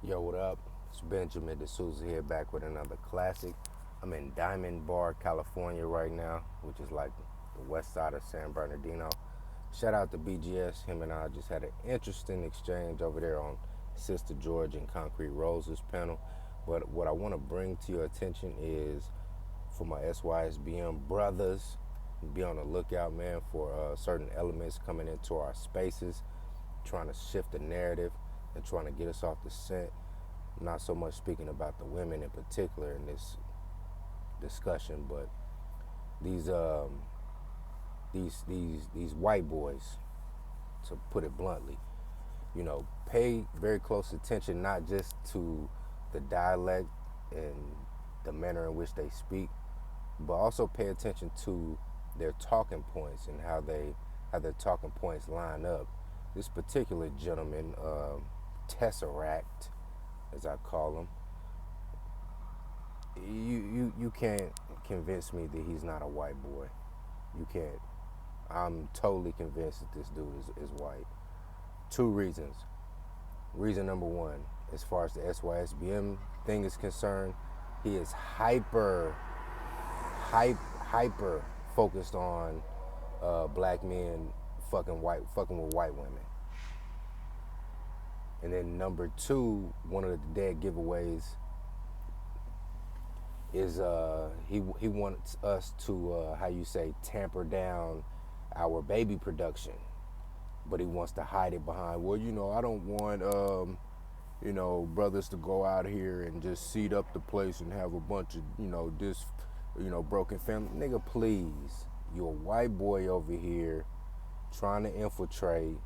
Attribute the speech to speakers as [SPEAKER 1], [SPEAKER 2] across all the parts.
[SPEAKER 1] Yo, what up? It's Benjamin D'Souza here, back with another classic. I'm in Diamond Bar, California right now, which is like the west side of San Bernardino. Shout out to BGS. Him and I just had an interesting exchange over there on Sister George and Concrete Roses panel. But what I want to bring to your attention is for my SYSBM brothers, be on the lookout, man, for certain elements coming into our spaces, trying to shift the narrative and trying to get us off the scent. Not so much speaking about the women in particular in this discussion, but these these white boys, to put it bluntly, pay very close attention not just to the dialect and the manner in which they speak, but also pay attention to their talking points and how their talking points line up. This particular gentleman, Tesseract, as I call him, you can't convince me that he's not a white boy. You can't. I'm totally convinced that this dude is white. Two reasons. Reason number one, as far as the SYSBM thing is concerned, he is hyper focused on black men fucking with white women. And then number two, one of the dead giveaways is he wants us to how you say, tamper down our baby production, but he wants to hide it behind, well, I don't want brothers to go out here and just seat up the place and have a bunch of broken family. Nigga, please, you a white boy over here trying to infiltrate.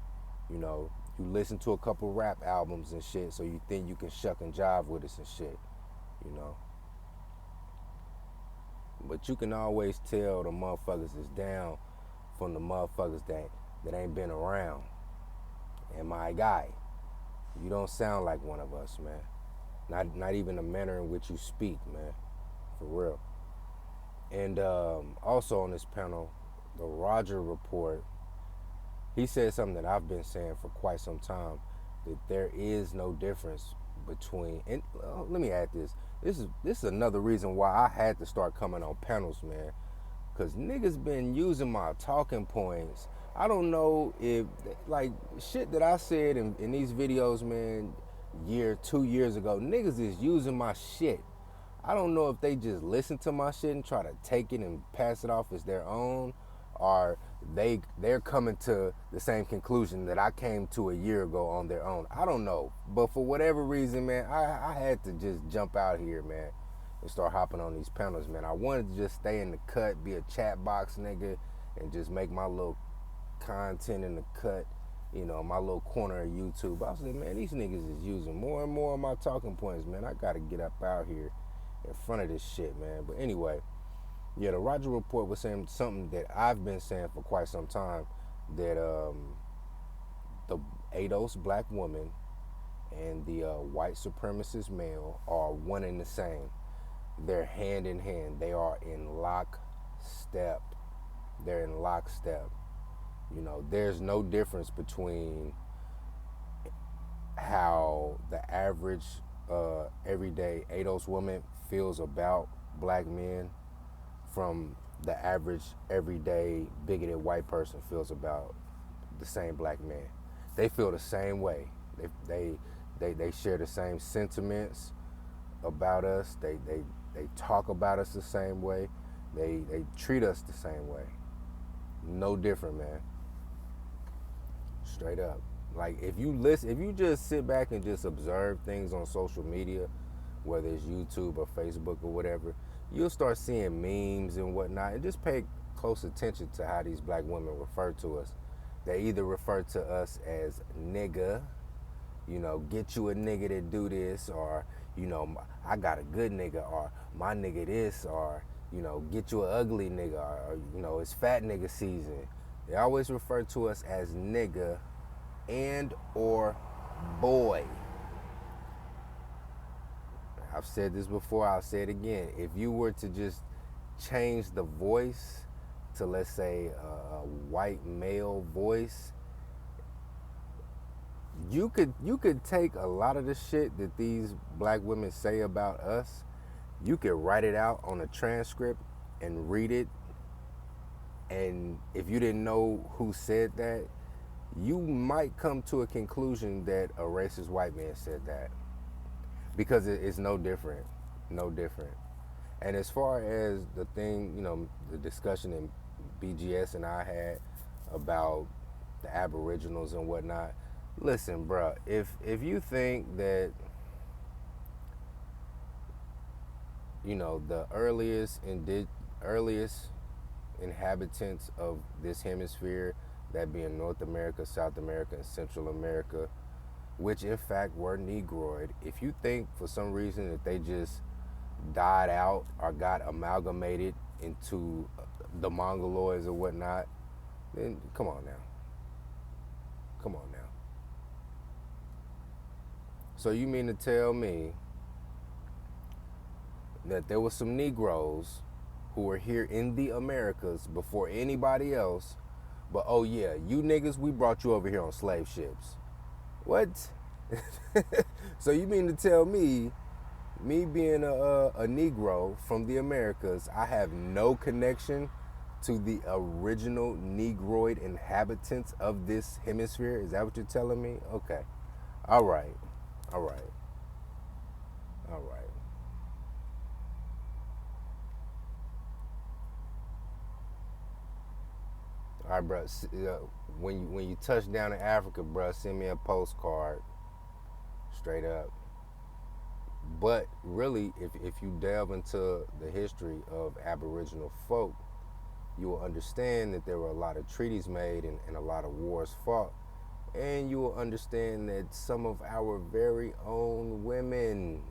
[SPEAKER 1] You listen to a couple rap albums and shit, so you think you can shuck and jive with us and shit, you know. But you can always tell the motherfuckers is down from the motherfuckers that ain't been around. And my guy, you don't sound like one of us, man. Not even the manner in which you speak, man. For real. And also on this panel, the Roger report, he said something that I've been saying for quite some time, that there is no difference between, and let me add this. This is another reason why I had to start coming on panels, man. Cause niggas been using my talking points. I don't know if, like, shit that I said in these videos, man, 2 years ago, niggas is using my shit. I don't know if they just listen to my shit and try to take it and pass it off as their own, or they're coming to the same conclusion that I came to a year ago on their own. I don't know. But for whatever reason, man, I had to just jump out here, man, and start hopping on these panels, man. I wanted to just stay in the cut, be a chat box nigga, and just make my little content in the cut, my little corner of YouTube. I was like, man, these niggas is using more and more of my talking points, man. I gotta get up out here in front of this shit, man. But anyway, yeah, the Roger report was saying something that I've been saying for quite some time, that the ADOS black woman and the white supremacist male are one and the same. They're hand in hand. They are in lockstep. They're in lockstep. There's no difference between how the average everyday ADOS woman feels about black men from the average everyday bigoted white person feels about the same black man. They feel the same way. They share the same sentiments about us. They talk about us the same way. They treat us the same way. No different, man. Straight up. Like, if you just sit back and just observe things on social media, whether it's YouTube or Facebook or whatever, you'll start seeing memes and whatnot, and just pay close attention to how these black women refer to us. They either refer to us as nigga, get you a nigga to do this, or, I got a good nigga, or my nigga this, or, get you an ugly nigga, or, it's fat nigga season. They always refer to us as nigga and or boy. I've said this before, I'll say it again. If you were to just change the voice to, let's say, a white male voice, you could take a lot of the shit that these black women say about us. You could write it out on a transcript and read it, and if you didn't know who said that, you might come to a conclusion that a racist white man said that, because it's no different, no different. And as far as the thing, the discussion in BGS and I had about the Aboriginals and whatnot, listen, bruh, if you think that the earliest inhabitants of this hemisphere, that being North America, South America, and Central America, which in fact were Negroid, if you think for some reason that they just died out or got amalgamated into the Mongoloids or whatnot, then come on now. Come on now. So you mean to tell me that there was some Negroes who were here in the Americas before anybody else, but oh yeah, you niggas, we brought you over here on slave ships? What? So you mean to tell me being a Negro from the Americas, I have no connection to the original Negroid inhabitants of this hemisphere? Is that what you're telling me? Okay. All right. All right. All right. All right, bro. When you touch down in Africa, bro, send me a postcard, straight up. But really, if you delve into the history of Aboriginal folk, you will understand that there were a lot of treaties made and a lot of wars fought. And you will understand that some of our very own women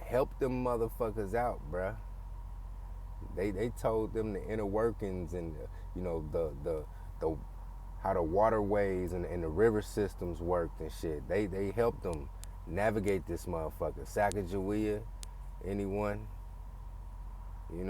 [SPEAKER 1] helped them motherfuckers out, bruh. They told them the inner workings and the how the waterways and the river systems worked and shit. They helped them navigate this motherfucker. Sacagawea, anyone?